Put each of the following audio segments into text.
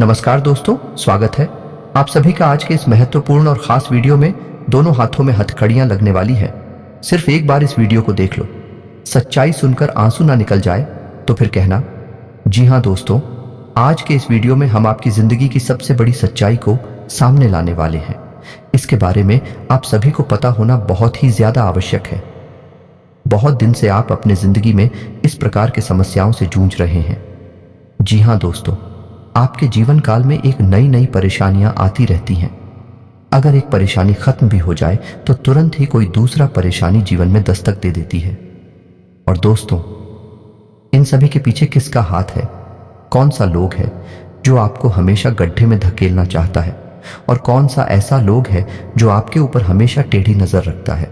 नमस्कार दोस्तों, स्वागत है आप सभी का आज के इस महत्वपूर्ण और खास वीडियो में। दोनों हाथों में हथकड़ियां लगने वाली है। सिर्फ एक बार इस वीडियो को देख लो, सच्चाई सुनकर आंसू ना निकल जाए तो फिर कहना। जी हाँ दोस्तों, आज के इस वीडियो में हम आपकी जिंदगी की सबसे बड़ी सच्चाई को सामने लाने वाले हैं। इसके बारे में आप सभी को पता होना बहुत ही ज्यादा आवश्यक है। बहुत दिन से आप अपने जिंदगी में इस प्रकार के समस्याओं से जूझ रहे हैं। जी हाँ दोस्तों, आपके जीवन काल में एक नई नई परेशानियां आती रहती हैं। अगर एक परेशानी खत्म भी हो जाए तो तुरंत ही कोई दूसरा परेशानी जीवन में दस्तक दे देती है। और दोस्तों, इन सभी के पीछे किसका हाथ है? कौन सा लोग है जो आपको हमेशा गड्ढे में धकेलना चाहता है, और कौन सा ऐसा लोग है जो आपके ऊपर हमेशा टेढ़ी नजर रखता है?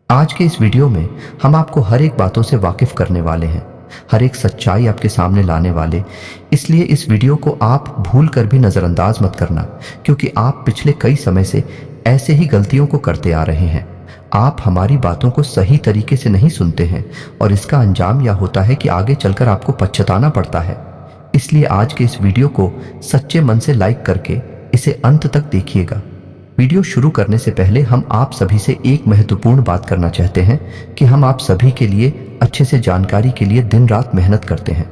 आज के इस वीडियो में हम आपको हर एक बातों से वाकिफ करने वाले हैं, हर एक सच्चाई आपके सामने लाने वाले। इसलिए इस वीडियो को आप भूल कर भी नजरअंदाज मत करना, क्योंकि आप पिछले कई समय से ऐसे ही गलतियों को करते आ रहे हैं। आप हमारी बातों को सही तरीके से नहीं सुनते हैं, और इसका अंजाम यह होता है कि आगे चलकर आपको पछताना पड़ता है। इसलिए आज के इस वीडियो को सच्चे मन से लाइक करके इसे अंत तक देखिएगा। वीडियो शुरू करने से पहले हम आप सभी से एक महत्वपूर्ण बात करना चाहते हैं कि हम आप सभी के लिए अच्छे से जानकारी के लिए दिन रात मेहनत करते हैं।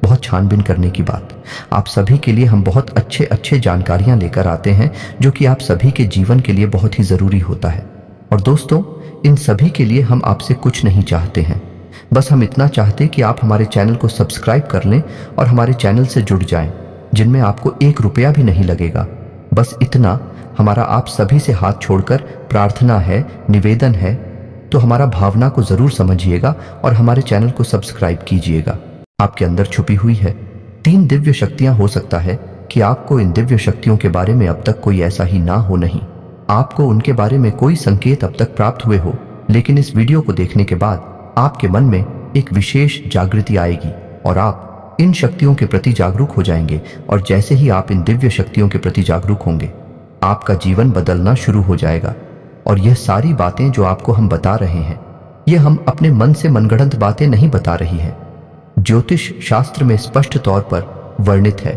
बहुत छानबीन करने की बात, आप सभी के लिए हम बहुत अच्छे जानकारियां लेकर आते हैं जो कि आप सभी के जीवन के लिए बहुत ही जरूरी होता है। और दोस्तों, इन सभी के लिए हम आपसे कुछ नहीं चाहते हैं, बस हम इतना चाहते कि आप हमारे चैनल को सब्सक्राइब कर लें और हमारे चैनल से जुड़ जाएं, जिनमें आपको 1 रुपया भी नहीं लगेगा। बस इतना हमारा आप सभी से हाथ छोड़कर प्रार्थना है, निवेदन है। तो हमारा भावना को जरूर समझिएगा और हमारे चैनल को सब्सक्राइब कीजिएगा। आपके अंदर छुपी हुई है 3 दिव्य शक्तियां। हो सकता है कि आपको इन दिव्य शक्तियों के बारे में अब तक कोई ऐसा ही ना हो, नहीं आपको उनके बारे में कोई संकेत अब तक प्राप्त हुए हो, लेकिन इस वीडियो को देखने के बाद आपके मन में एक विशेष जागृति आएगी और आप इन शक्तियों के प्रति जागरूक हो जाएंगे। और जैसे ही आप इन दिव्य शक्तियों के प्रति जागरूक होंगे, आपका जीवन बदलना शुरू हो जाएगा। और यह सारी बातें जो आपको हम बता रहे हैं, यह हम अपने मन से मनगढ़ंत बातें नहीं बता रही है। ज्योतिष शास्त्र में स्पष्ट तौर पर वर्णित है,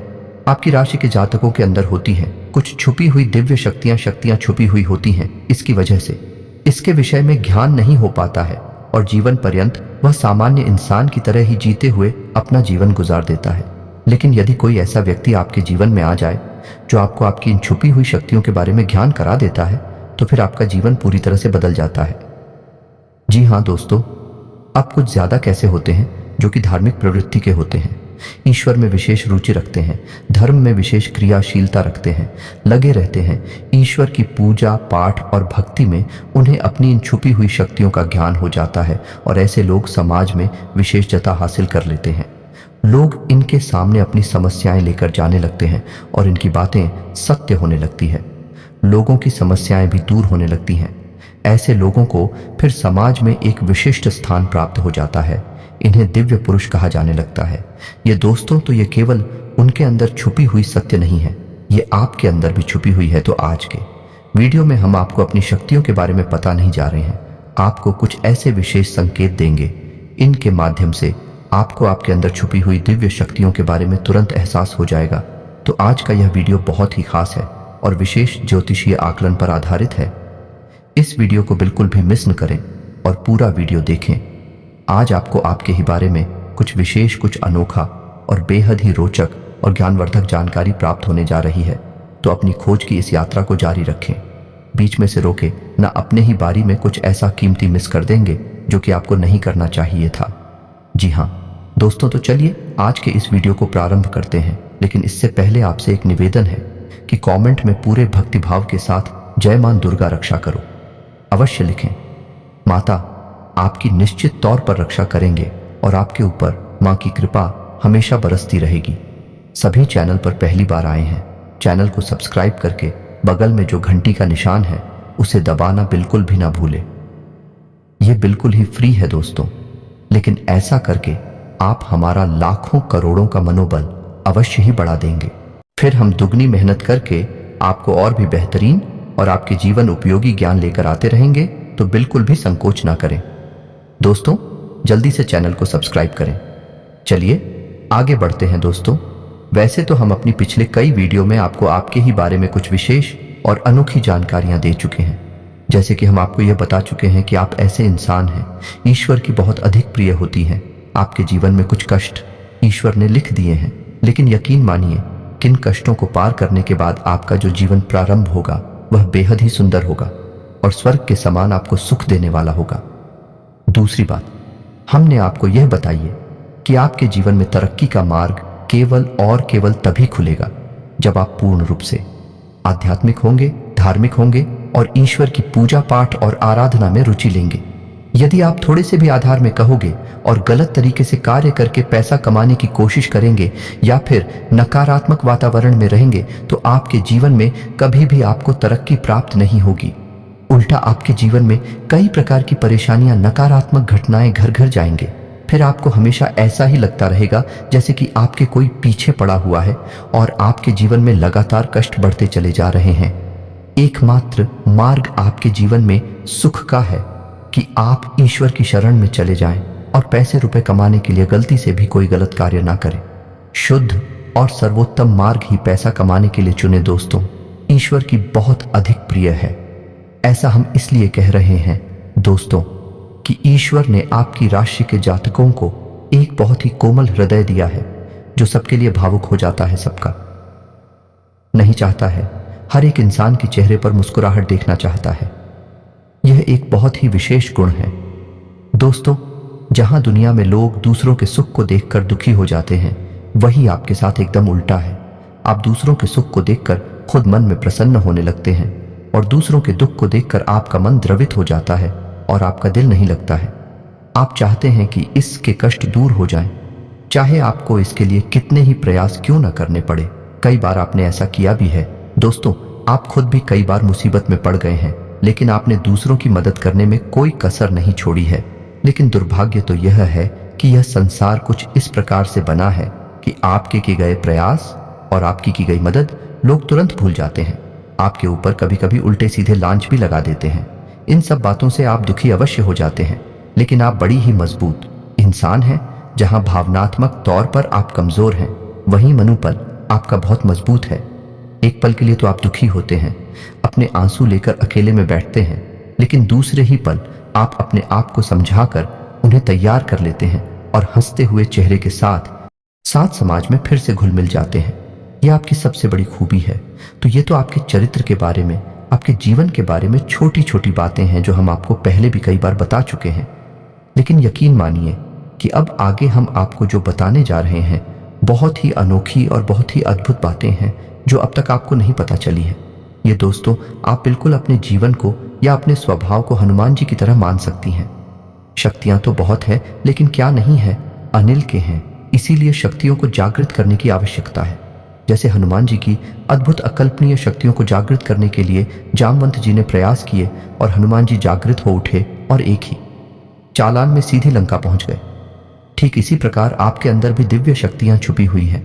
आपकी राशि के जातकों के अंदर होती हैं कुछ छुपी हुई दिव्य शक्तियां छुपी हुई होती हैं। इसकी वजह से इसके विषय में ज्ञान नहीं हो पाता है और जीवन पर्यंत वह सामान्य इंसान की तरह ही जीते हुए अपना जीवन गुजार देता है। लेकिन यदि कोई ऐसा व्यक्ति आपके जीवन में आ जाए जो आपको आपकी इन छुपी हुई शक्तियों के बारे में ज्ञान करा देता है, तो फिर आपका जीवन पूरी तरह से बदल जाता है। जी हाँ दोस्तों, अब कुछ ज्यादा कैसे होते हैं जो कि धार्मिक प्रवृत्ति के होते हैं, ईश्वर में विशेष रुचि रखते हैं, धर्म में विशेष क्रियाशीलता रखते हैं, लगे रहते हैं ईश्वर की पूजा पाठ और भक्ति में। उन्हें अपनी इन छुपी हुई शक्तियों का ज्ञान हो जाता है और ऐसे लोग समाज में विशेषता हासिल कर लेते हैं। लोग इनके सामने अपनी समस्याएं लेकर जाने लगते हैं और इनकी बातें सत्य होने लगती है। लोगों की समस्याएं भी दूर होने लगती हैं। ऐसे लोगों को फिर समाज में एक विशिष्ट स्थान प्राप्त हो जाता है। इन्हें दिव्य पुरुष कहा जाने लगता है। ये दोस्तों, तो ये केवल उनके अंदर छुपी हुई सत्य नहीं है, ये आपके अंदर भी छुपी हुई है। तो आज के वीडियो में हम आपको अपनी शक्तियों के बारे में पता नहीं जा रहे हैं, आपको कुछ ऐसे विशेष संकेत देंगे, इनके माध्यम से आपको आपके अंदर छुपी हुई दिव्य शक्तियों के बारे में तुरंत एहसास हो जाएगा। तो आज का यह वीडियो बहुत ही खास है और विशेष ज्योतिषीय आकलन पर आधारित है। इस वीडियो को बिल्कुल भी मिस न करें और पूरा वीडियो देखें। आज आपको आपके ही बारे में कुछ विशेष, कुछ अनोखा और बेहद ही रोचक और ज्ञानवर्धक जानकारी प्राप्त होने जा रही है। तो अपनी खोज की इस यात्रा को जारी रखें, बीच में से रोके ना, अपने ही बारी में कुछ ऐसा कीमती मिस कर देंगे जो कि आपको नहीं करना चाहिए था। जी हाँ दोस्तों, तो चलिए आज के इस वीडियो को प्रारंभ करते हैं। लेकिन इससे पहले आपसे एक निवेदन है कि कमेंट में पूरे भक्तिभाव के साथ जय मां दुर्गा रक्षा करो अवश्य लिखें। माता आपकी निश्चित तौर पर रक्षा करेंगे और आपके ऊपर मां की कृपा हमेशा बरसती रहेगी। सभी चैनल पर पहली बार आए हैं, चैनल को सब्सक्राइब करके बगल में जो घंटी का निशान है उसे दबाना बिल्कुल भी ना भूलें। यह बिल्कुल ही फ्री है दोस्तों, लेकिन ऐसा करके आप हमारा लाखों करोड़ों का मनोबल अवश्य ही बढ़ा देंगे। फिर हम दुगनी मेहनत करके आपको और भी बेहतरीन और आपके जीवन उपयोगी ज्ञान लेकर आते रहेंगे। तो बिल्कुल भी संकोच ना करें दोस्तों, जल्दी से चैनल को सब्सक्राइब करें। चलिए आगे बढ़ते हैं दोस्तों। वैसे तो हम अपनी पिछले कई वीडियो में आपको आपके ही बारे में कुछ विशेष और अनोखी जानकारियां दे चुके हैं। जैसे कि हम आपको यह बता चुके हैं कि आप ऐसे इंसान हैं ईश्वर की बहुत अधिक प्रिय होती हैं। आपके जीवन में कुछ कष्ट ईश्वर ने लिख दिए हैं, लेकिन यकीन मानिए किन कष्टों को पार करने के बाद आपका जो जीवन प्रारंभ होगा वह बेहद ही सुंदर होगा और स्वर्ग के समान आपको सुख देने वाला होगा। दूसरी बात, हमने आपको यह बताइए कि आपके जीवन में तरक्की का मार्ग केवल और केवल तभी खुलेगा जब आप पूर्ण रूप से आध्यात्मिक होंगे, धार्मिक होंगे और ईश्वर की पूजा पाठ और आराधना में रुचि लेंगे। यदि आप थोड़े से भी आधार में कहोगे और गलत तरीके से कार्य करके पैसा कमाने की कोशिश करेंगे या फिर नकारात्मक वातावरण में रहेंगे तो आपके जीवन में कभी भी आपको तरक्की प्राप्त नहीं होगी। उल्टा आपके जीवन में कई प्रकार की परेशानियां, नकारात्मक घटनाएं घर घर जाएंगे। फिर आपको हमेशा ऐसा ही लगता रहेगा जैसे कि आपके कोई पीछे पड़ा हुआ है और आपके जीवन में लगातार कष्ट बढ़ते चले जा रहे हैं। एकमात्र मार्ग आपके जीवन में सुख का है कि आप ईश्वर की शरण में चले जाएं और पैसे रुपए कमाने के लिए गलती से भी कोई गलत कार्य ना करें। शुद्ध और सर्वोत्तम मार्ग ही पैसा कमाने के लिए चुने दोस्तों, ईश्वर की बहुत अधिक प्रिय है। ऐसा हम इसलिए कह रहे हैं दोस्तों कि ईश्वर ने आपकी राशि के जातकों को एक बहुत ही कोमल हृदय दिया है जो सबके लिए भावुक हो जाता है, सबका नहीं चाहता है। हर एक इंसान के चेहरे पर मुस्कुराहट देखना चाहता है। यह एक बहुत ही विशेष गुण है दोस्तों। जहां दुनिया में लोग दूसरों के सुख को देखकर दुखी हो जाते हैं, वही आपके साथ एकदम उल्टा है। आप दूसरों के सुख को देखकर खुद मन में प्रसन्न होने लगते हैं और दूसरों के दुख को देखकर आपका मन द्रवित हो जाता है और आपका दिल नहीं लगता है। आप चाहते हैं कि इसके कष्ट दूर हो जाएं, चाहे आपको इसके लिए कितने ही प्रयास क्यों न करने पड़े। कई बार आपने ऐसा किया भी है दोस्तों। आप खुद भी कई बार मुसीबत में पड़ गए हैं, लेकिन आपने दूसरों की मदद करने में कोई कसर नहीं छोड़ी है। लेकिन दुर्भाग्य तो यह है कि यह संसार कुछ इस प्रकार से बना है कि आपके किए गए प्रयास और आपकी की गई मदद लोग तुरंत भूल जाते हैं। आपके ऊपर कभी कभी उल्टे सीधे लांच भी लगा देते हैं। इन सब बातों से आप दुखी अवश्य हो जाते हैं, लेकिन आप बड़ी ही मजबूत इंसान हैं। जहां भावनात्मक तौर पर आप कमजोर हैं, वहीं मनोबल आपका बहुत मजबूत है। एक पल के लिए तो आप दुखी होते हैं, अपने आंसू लेकर अकेले में बैठते हैं, लेकिन दूसरे ही पल आप अपने आप को समझाकर उन्हें तैयार कर लेते हैं और हंसते हुए चेहरे के साथ समाज में फिर से घुल मिल जाते हैं। यह आपकी सबसे बड़ी खूबी है। तो ये तो आपके चरित्र के बारे में, आपके जीवन के बारे में छोटी छोटी बातें हैं जो हम आपको पहले भी कई बार बता चुके हैं। लेकिन यकीन मानिए कि अब आगे हम आपको जो बताने जा रहे हैं बहुत ही अनोखी और बहुत ही अद्भुत बातें हैं जो अब तक आपको नहीं पता चली है। ये दोस्तों, आप बिल्कुल अपने जीवन को या अपने स्वभाव को हनुमान जी की तरह मान सकती हैं। शक्तियां तो बहुत है, लेकिन क्या नहीं है, अनिल के हैं। इसीलिए शक्तियों को जागृत करने की आवश्यकता है। जैसे हनुमान जी की अद्भुत अकल्पनीय शक्तियों को जागृत करने के लिए जामवंत जी ने प्रयास किए और हनुमान जी जागृत हो उठे और एक ही चालान में सीधे लंका पहुंच गए। ठीक इसी प्रकार आपके अंदर भी दिव्य शक्तियां छुपी हुई हैं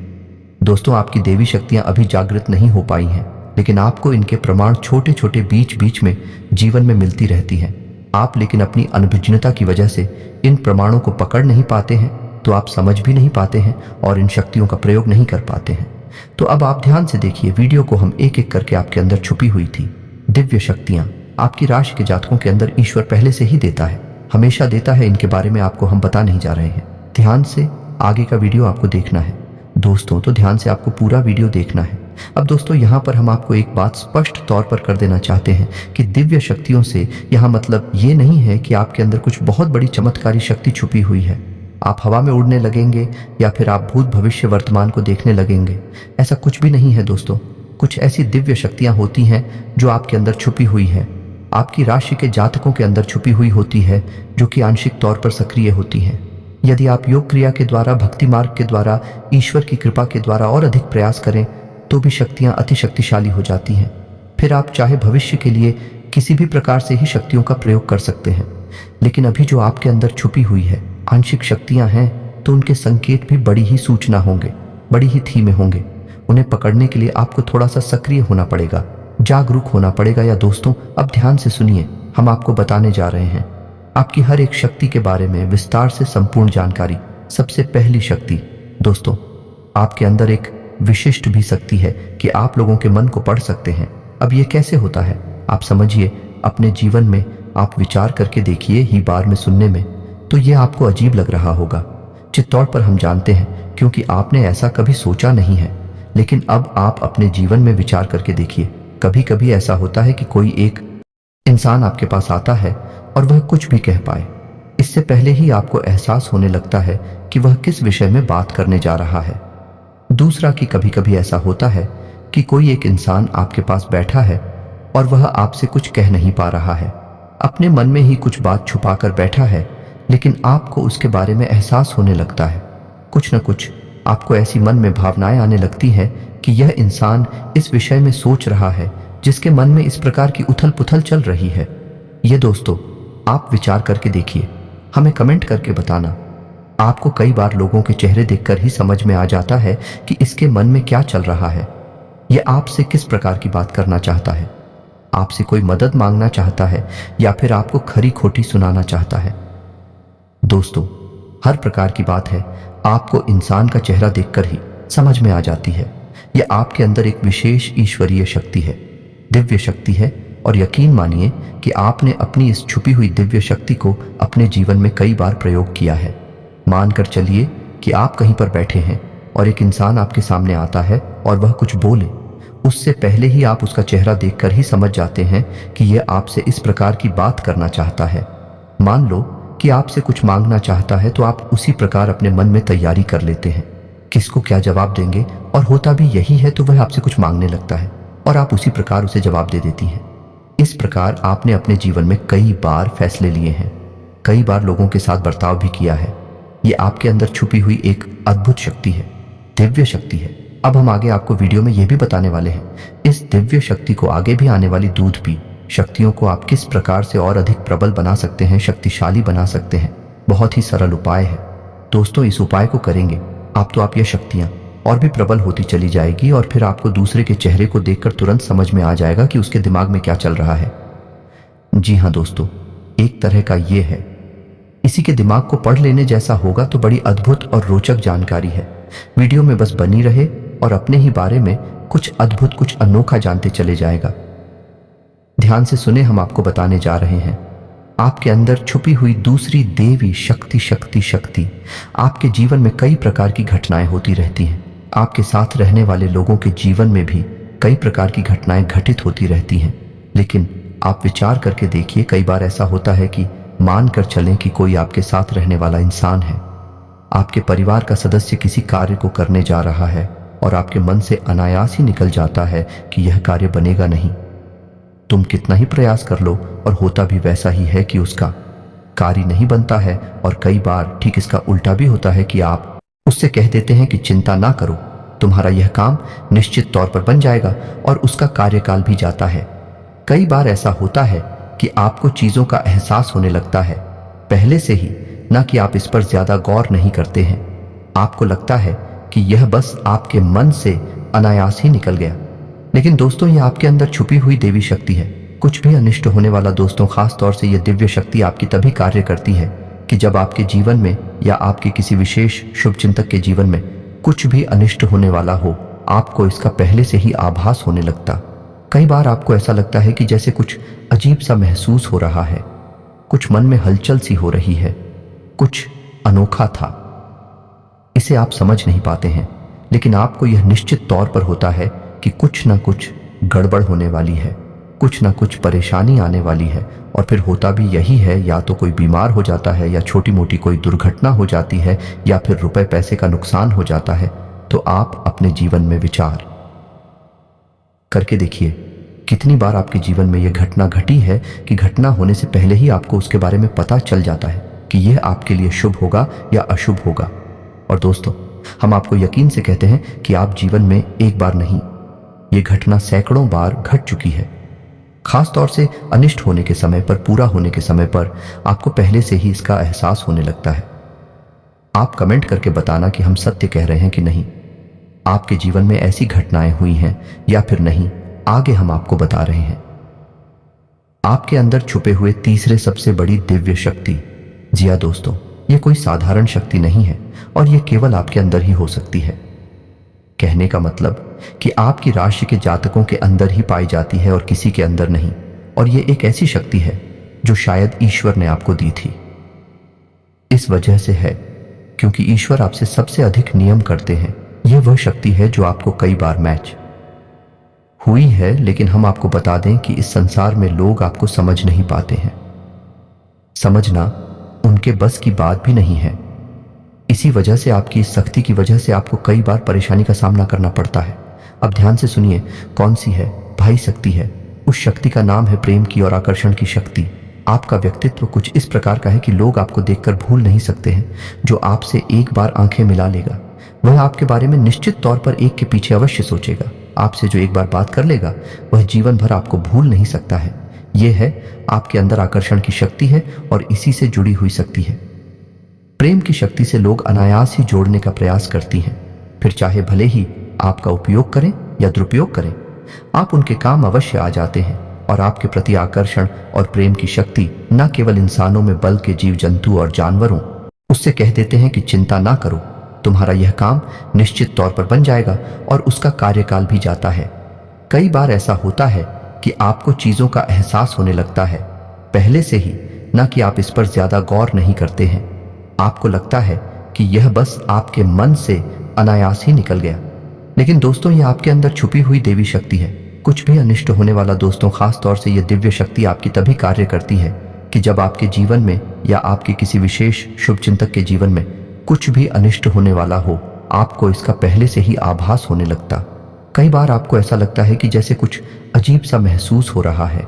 दोस्तों। आपकी देवी शक्तियां अभी जागृत नहीं हो पाई हैं, लेकिन आपको इनके प्रमाण छोटे छोटे बीच बीच में जीवन में मिलती रहती हैं। आप लेकिन अपनी अनभिज्ञता की वजह से इन प्रमाणों को पकड़ नहीं पाते हैं, तो आप समझ भी नहीं पाते हैं और इन शक्तियों का प्रयोग नहीं कर पाते हैं। तो अब आप ध्यान से देखिए वीडियो को। हम एक एक करके आपके अंदर छुपी हुई थी दिव्य शक्तियां आपकी राशि के जातकों के अंदर ईश्वर पहले से ही देता है, हमेशा देता है। इनके बारे में आपको हम बता नहीं जा रहे हैं। ध्यान से आगे का वीडियो आपको देखना है दोस्तों, तो ध्यान से आपको पूरा वीडियो देखना है। अब दोस्तों, यहाँ पर हम आपको एक बात स्पष्ट तौर पर कर देना चाहते हैं कि दिव्य शक्तियों से यहाँ मतलब ये नहीं है कि आपके अंदर कुछ बहुत बड़ी चमत्कारी शक्ति छुपी हुई है। आप हवा में उड़ने लगेंगे या फिर आप भूत भविष्य वर्तमान को देखने लगेंगे, ऐसा कुछ भी नहीं है दोस्तों। कुछ ऐसी दिव्य शक्तियां होती हैं जो आपके अंदर छुपी हुई है, आपकी राशि के जातकों के अंदर छुपी हुई होती है, जो कि आंशिक तौर पर सक्रिय होती हैं। यदि आप योग क्रिया के द्वारा, भक्ति मार्ग के द्वारा, ईश्वर की कृपा के द्वारा और अधिक प्रयास करें तो भी शक्तियां अति शक्तिशाली हो जाती हैं। फिर आप चाहे भविष्य के लिए किसी भी प्रकार से ही शक्तियों का प्रयोग कर सकते हैं। लेकिन अभी जो आपके अंदर छुपी हुई है आंशिक शक्तियां हैं, तो उनके संकेत भी बड़ी ही सूचना होंगे, बड़ी ही धीमे होंगे। उन्हें पकड़ने के लिए आपको थोड़ा सा सक्रिय होना पड़ेगा, जागरूक होना पड़ेगा। या दोस्तों, अब ध्यान से सुनिए, हम आपको बताने जा रहे हैं आपकी हर एक शक्ति के बारे में विस्तार से संपूर्ण जानकारी। सबसे पहली शक्ति दोस्तों, आपके अंदर एक विशिष्ट भी शक्ति है कि आप लोगों के मन को पढ़ सकते हैं। अब ये कैसे होता है आप समझिए, अपने जीवन में आप विचार करके देखिए। ही बार में सुनने में तो ये आपको अजीब लग रहा होगा, चित्तौड़ पर हम जानते हैं क्योंकि आपने ऐसा कभी सोचा नहीं है। लेकिन अब आप अपने जीवन में विचार करके देखिए। कभी कभी ऐसा होता है कि कोई एक इंसान आपके पास आता है और वह कुछ भी कह पाए, इससे पहले ही आपको एहसास होने लगता है कि वह किस विषय में बात करने जा रहा है। दूसरा कि कभी कभी ऐसा होता है कि कोई एक इंसान आपके पास बैठा है और वह आपसे कुछ कह नहीं पा रहा है, अपने मन में ही कुछ बात छुपा कर बैठा है, लेकिन आपको उसके बारे में एहसास होने लगता है। कुछ न कुछ आपको ऐसी मन में भावनाएं आने लगती हैं कि यह इंसान इस विषय में सोच रहा है जिसके मन में इस प्रकार की उथल पुथल चल रही है। ये दोस्तों आप विचार करके देखिए, हमें कमेंट करके बताना। आपको कई बार लोगों के चेहरे देखकर ही समझ में आ जाता है कि इसके मन में क्या चल रहा है। यह आपसे किस प्रकार की बात करना चाहता है, आपसे कोई मदद मांगना चाहता है या फिर आपको खरी खोटी सुनाना चाहता है। दोस्तों हर प्रकार की बात है आपको इंसान का चेहरा देखकर ही समझ में आ जाती है। यह आपके अंदर एक विशेष ईश्वरीय शक्ति है, दिव्य शक्ति है। और यकीन मानिए कि आपने अपनी इस छुपी हुई दिव्य शक्ति को अपने जीवन में कई बार प्रयोग किया है। मानकर चलिए कि आप कहीं पर बैठे हैं और एक इंसान आपके सामने आता है और वह कुछ बोले, उससे पहले ही आप उसका चेहरा देखकर ही समझ जाते हैं कि यह आपसे इस प्रकार की बात करना चाहता है। मान लो कि आपसे कुछ मांगना चाहता है तो आप उसी प्रकार अपने मन में तैयारी कर लेते हैं किसको क्या जवाब देंगे, और होता भी यही है तो वह आपसे कुछ मांगने लगता है और आप उसी प्रकार उसे जवाब दे देती हैं। इस प्रकार आपने अपने जीवन में कई बार फैसले लिए हैं, कई बार लोगों के साथ बर्ताव भी किया है। ये आपके अंदर छुपी हुई एक अद्भुत शक्ति है, दिव्य शक्ति है। अब हम आगे आपको वीडियो में यह भी बताने वाले हैं इस दिव्य शक्ति को, आगे भी आने वाली दूध पी शक्तियों को आप किस प्रकार से और अधिक प्रबल बना सकते हैं, शक्तिशाली बना सकते हैं। बहुत ही सरल उपाय है दोस्तों। इस उपाय को करेंगे आप ये शक्तियां और भी प्रबल होती चली जाएगी और फिर आपको दूसरे के चेहरे को देखकर तुरंत समझ में आ जाएगा कि उसके दिमाग में क्या चल रहा है। जी हाँ दोस्तों, एक तरह का ये है, इसी के दिमाग को पढ़ लेने जैसा होगा तो बड़ी अद्भुत और रोचक जानकारी है। वीडियो में बस बनी रहे और अपने ही बारे में कुछ अद्भुत, कुछ अनोखा जानते चले जाएगा। ध्यान से सुने, हम आपको बताने जा रहे हैं आपके अंदर छुपी हुई दूसरी देवी शक्ति। शक्ति आपके जीवन में कई प्रकार की घटनाएं होती रहती हैं। आपके साथ रहने वाले लोगों के जीवन में भी कई प्रकार की घटनाएं घटित होती रहती हैं। लेकिन आप विचार करके देखिए, कई बार ऐसा होता है कि मान कर चलें कि कोई आपके साथ रहने वाला इंसान है, आपके परिवार का सदस्य किसी कार्य को करने जा रहा है और आपके मन से अनायास ही निकल जाता है कि यह कार्य बनेगा नहीं। तुम कितना ही प्रयास कर लो और होता भी वैसा ही है कि उसका कार्य नहीं बनता है। और कई बार ठीक इसका उल्टा भी होता है कि आप उससे कह देते हैं कि चिंता ना करो, तुम्हारा यह काम निश्चित तौर पर बन जाएगा, और उसका कार्यकाल भी जाता है। कई बार ऐसा होता है कि आपको चीजों का एहसास होने लगता है पहले से ही, ना कि आप इस पर ज्यादा गौर नहीं करते हैं। आपको लगता है कि यह बस आपके मन से अनायास ही निकल गया। लेकिन दोस्तों यह आपके अंदर छुपी हुई देवी शक्ति है। कुछ भी अनिष्ट होने वाला दोस्तों, खास तौर से यह दिव्य शक्ति आपकी तभी कार्य करती है कि जब आपके जीवन में या आपके किसी विशेष शुभ चिंतक के जीवन में कुछ भी अनिष्ट होने वाला हो, आपको इसका पहले से ही आभास होने लगता। कई बार आपको ऐसा लगता है कि जैसे कुछ अजीब सा महसूस हो रहा है, कुछ मन में हलचल सी हो रही है, कुछ अनोखा था। इसे आप समझ नहीं पाते हैं, लेकिन आपको यह निश्चित तौर पर होता है कि कुछ ना कुछ गड़बड़ होने वाली है, कुछ ना कुछ परेशानी आने वाली है। और फिर होता भी यही है, या तो कोई बीमार हो जाता है, या छोटी मोटी कोई दुर्घटना हो जाती है, या फिर रुपए पैसे का नुकसान हो जाता है। तो आप अपने जीवन में विचार करके देखिए, कितनी बार आपके जीवन में यह घटना घटी है कि घटना होने से पहले ही आपको उसके बारे में पता चल जाता है कि यह आपके लिए शुभ होगा या अशुभ होगा। और दोस्तों हम आपको यकीन से कहते हैं कि आप जीवन में एक बार नहीं, ये घटना सैकड़ों बार घट चुकी है। खास तौर से अनिष्ट होने के समय पर, पूरा होने के समय पर आपको पहले से ही इसका एहसास होने लगता है। आप कमेंट करके बताना कि हम सत्य कह रहे हैं कि नहीं। आपके जीवन में ऐसी घटनाएं हुई हैं या फिर नहीं, आगे हम आपको बता रहे हैं। आपके अंदर छुपे हुए तीसरे सबसे बड़ी दिव्य शक्ति। जी हाँ दोस्तों, यह कोई साधारण शक्ति नहीं है और यह केवल आपके अंदर ही हो सकती है। कहने का मतलब कि आपकी राशि के जातकों के अंदर ही पाई जाती है और किसी के अंदर नहीं। और ये एक ऐसी शक्ति है जो शायद ईश्वर ने आपको दी थी। इस वजह से है क्योंकि ईश्वर आपसे सबसे अधिक नियम करते हैं। यह वह शक्ति है जो आपको कई बार मैच हुई है, लेकिन हम आपको बता दें कि इस संसार में लोग आपको समझ नहीं पाते हैं। समझना उनके बस की बात भी नहीं है। इसी वजह से आपकी इस शक्ति की वजह से आपको कई बार परेशानी का सामना करना पड़ता है। अब ध्यान से सुनिए, कौन सी है भाई शक्ति है। उस शक्ति का नाम है प्रेम की और आकर्षण की शक्ति। आपका व्यक्तित्व कुछ इस प्रकार का है कि लोग आपको देखकर भूल नहीं सकते हैं। जो आपसे एक बार आंखें मिला लेगा वह आपके बारे में निश्चित तौर पर एक के पीछे अवश्य सोचेगा। आपसे जो एक बार बात कर लेगा वह जीवन भर आपको भूल नहीं सकता है। यह है आपके अंदर आकर्षण की शक्ति है और इसी से जुड़ी हुई शक्ति है। प्रेम की शक्ति से लोग अनायास ही जोड़ने का प्रयास करती हैं, फिर चाहे भले ही आपका उपयोग करें या दुरुपयोग करें, आप उनके काम अवश्य आ जाते हैं। और आपके प्रति आकर्षण और प्रेम की शक्ति न केवल इंसानों में बल्कि जीव जंतु और जानवरों उससे कह देते हैं कि चिंता ना करो, तुम्हारा यह काम निश्चित तौर पर बन जाएगा। और उसका कार्यकाल भी जाता है। कई बार ऐसा होता है कि आपको चीजों का एहसास होने लगता है पहले से ही, ना कि आप इस पर ज्यादा गौर नहीं करते हैं। आपको लगता है कि यह बस आपके मन से अनायास ही निकल गया, लेकिन दोस्तों यह आपके अंदर छुपी हुई देवी शक्ति है। कुछ भी अनिष्ट होने वाला दोस्तों, खास तौर से यह दिव्य शक्ति आपकी तभी कार्य करती है कि जब आपके जीवन में या आपके किसी विशेष शुभचिंतक के जीवन में कुछ भी अनिष्ट होने वाला हो, आपको इसका पहले से ही आभास होने लगता। कई बार आपको ऐसा लगता है कि जैसे कुछ अजीब सा महसूस हो रहा है,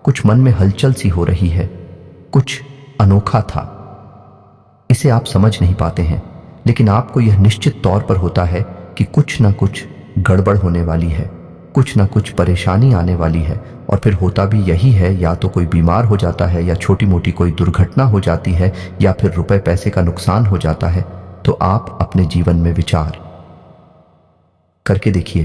कुछ मन में हलचल सी हो रही है, कुछ अनोखा था। इसे आप समझ नहीं पाते हैं, लेकिन आपको यह निश्चित तौर पर होता है कि कुछ ना कुछ गड़बड़ होने वाली है, कुछ ना कुछ परेशानी आने वाली है। और फिर होता भी यही है, या तो कोई बीमार हो जाता है, या छोटी मोटी कोई दुर्घटना हो जाती है, या फिर रुपए पैसे का नुकसान हो जाता है। तो आप अपने जीवन में विचार करके देखिए,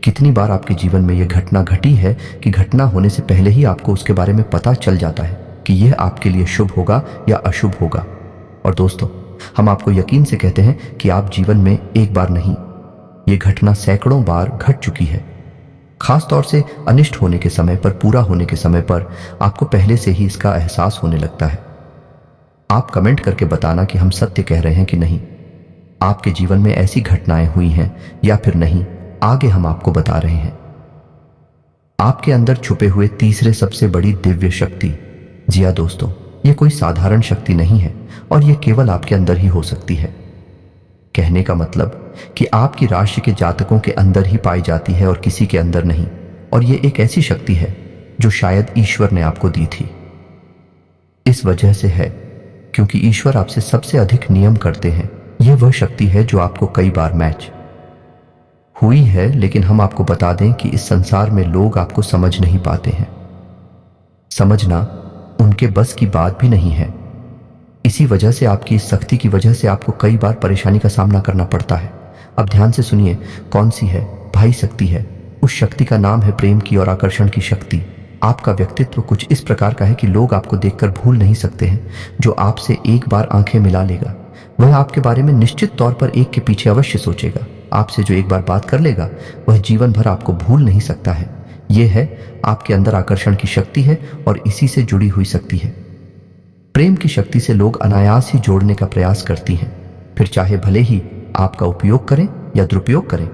कितनी बार आपके जीवन में यह घटना घटी है कि घटना होने से पहले ही आपको उसके बारे में पता चल जाता है कि यह आपके लिए शुभ होगा या अशुभ होगा। और दोस्तों, हम आपको यकीन से कहते हैं कि आप जीवन में एक बार नहीं, यह घटना सैकड़ों बार घट चुकी है। खास तौर से अनिष्ट होने के समय पर, पूरा होने के समय पर आपको पहले से ही इसका एहसास होने लगता है। आप कमेंट करके बताना कि हम सत्य कह रहे हैं कि नहीं। आपके जीवन में ऐसी घटनाएं हुई हैं या फिर नहीं, आगे हम आपको बता रहे हैं। आपके अंदर छुपे हुए तीसरे सबसे बड़ी दिव्य शक्ति। जी हाँ दोस्तों, यह कोई साधारण शक्ति नहीं है और यह केवल आपके अंदर ही हो सकती है। कहने का मतलब कि आपकी राशि के जातकों के अंदर ही पाई जाती है और किसी के अंदर नहीं। और यह एक ऐसी शक्ति है जो शायद ईश्वर ने आपको दी थी। इस वजह से है क्योंकि ईश्वर आपसे सबसे अधिक नियम करते हैं। यह वह शक्ति है जो आपको कई बार मैच हुई है, लेकिन हम आपको बता दें कि इस संसार में लोग आपको समझ नहीं पाते हैं। समझना उनके बस की बात भी नहीं है। इसी वजह से आपकी इस शक्ति की वजह से आपको कई बार परेशानी का सामना करना पड़ता है। अब ध्यान से सुनिए, कौन सी है भाई शक्ति है। उस शक्ति का नाम है प्रेम की और आकर्षण की शक्ति। आपका व्यक्तित्व कुछ इस प्रकार का है कि लोग आपको देखकर भूल नहीं सकते हैं। जो आपसे एक बार आंखें मिला लेगा वह आपके बारे में निश्चित तौर पर एक के पीछे अवश्य सोचेगा। आपसे जो एक बार बात कर लेगा वह जीवन भर आपको भूल नहीं सकता है। यह है आपके अंदर आकर्षण की शक्ति है और इसी से जुड़ी हुई शक्ति है। प्रेम की शक्ति से लोग अनायास ही जोड़ने का प्रयास करती हैं, फिर चाहे भले ही आपका उपयोग करें या दुरुपयोग करें,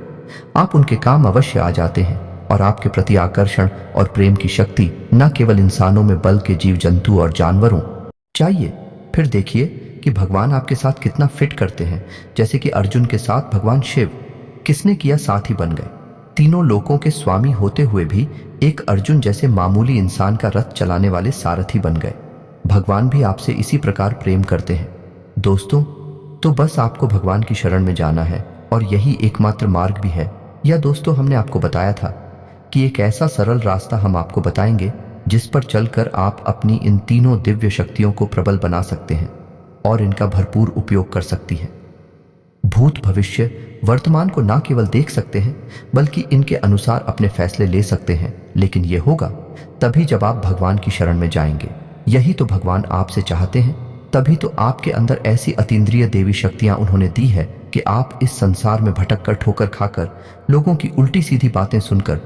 आप उनके काम अवश्य आ जाते हैं। और आपके प्रति आकर्षण और प्रेम की शक्ति न केवल इंसानों में बल्कि जीव जंतु और जानवरों चाहिए। फिर देखिए कि भगवान आपके साथ कितना फिट करते हैं। जैसे कि अर्जुन के साथ भगवान शिव किसने किया, साथी बन गए। तीनों लोकों के स्वामी होते हुए भी एक अर्जुन जैसे मामूली इंसान का रथ चलाने वाले सारथी बन गए। भगवान भी आपसे इसी प्रकार प्रेम करते हैं दोस्तों। तो बस आपको भगवान की शरण में जाना है और यही एकमात्र मार्ग भी है। या दोस्तों, हमने आपको बताया था कि एक ऐसा सरल रास्ता हम आपको बताएंगे जिस पर चलकर आप अपनी इन तीनों दिव्य शक्तियों को प्रबल बना सकते हैं और इनका भरपूर उपयोग कर सकती हैं। भूत, भविष्य, वर्तमान को ना केवल देख सकते हैं बल्कि इनके अनुसार अपने फैसले ले सकते हैं। लेकिन यह होगा तभी जब आप भगवान की शरण में जाएंगे। यही तो भगवान आपसे चाहते हैं। तभी तो आपके अंदर ऐसी अतीन्द्रिय देवी शक्तियां उन्होंने दी है कि आप इस संसार में भटक कर, ठोकर खाकर, लोगों की उल्टी सीधी बातें सुनकर,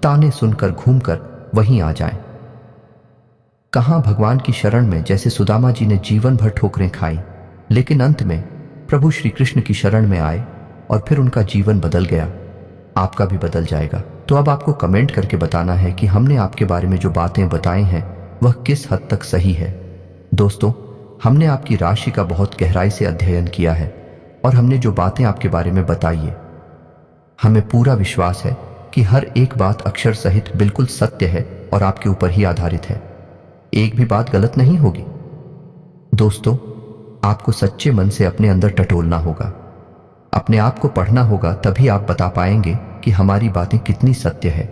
ताने सुनकर, घूमकर वहीं आ जाएं। कहां भगवान की शरण में, जैसे सुदामा जी ने जीवन भर ठोकरें खाई, लेकिन अंत में प्रभु श्री कृष्ण की शरण में आए और फिर उनका जीवन बदल गया। आपका भी बदल जाएगा। तो अब आपको कमेंट करके बताना है कि हमने आपके बारे में जो बातें बताई हैं वह किस हद तक सही है। दोस्तों, हमने आपकी राशि का बहुत गहराई से अध्ययन किया है और हमने जो बातें आपके बारे में बताई है, हमें पूरा विश्वास है कि हर एक बात अक्षर सहित बिल्कुल सत्य है और आपके ऊपर ही आधारित है। एक भी बात गलत नहीं होगी। दोस्तों, आपको सच्चे मन से अपने अंदर टटोलना होगा, अपने आप को पढ़ना होगा, तभी आप बता पाएंगे कि हमारी बातें कितनी सत्य है।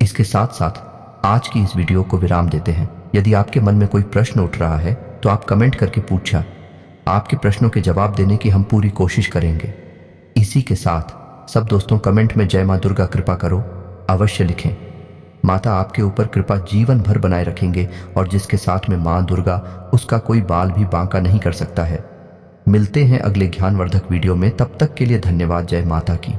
इसके साथ साथ आज की इस वीडियो को विराम देते हैं। यदि आपके मन में कोई प्रश्न उठ रहा है तो आप कमेंट करके पूछा। आपके प्रश्नों के जवाब देने की हम पूरी कोशिश करेंगे। इसी के साथ सब दोस्तों कमेंट में जय मां दुर्गा कृपा करो अवश्य लिखें। माता आपके ऊपर कृपा जीवन भर बनाए रखेंगे और जिसके साथ में मां दुर्गा, उसका कोई बाल भी बांका नहीं कर सकता है। मिलते हैं अगले ज्ञानवर्धक वीडियो में, तब तक के लिए धन्यवाद। जय माता की।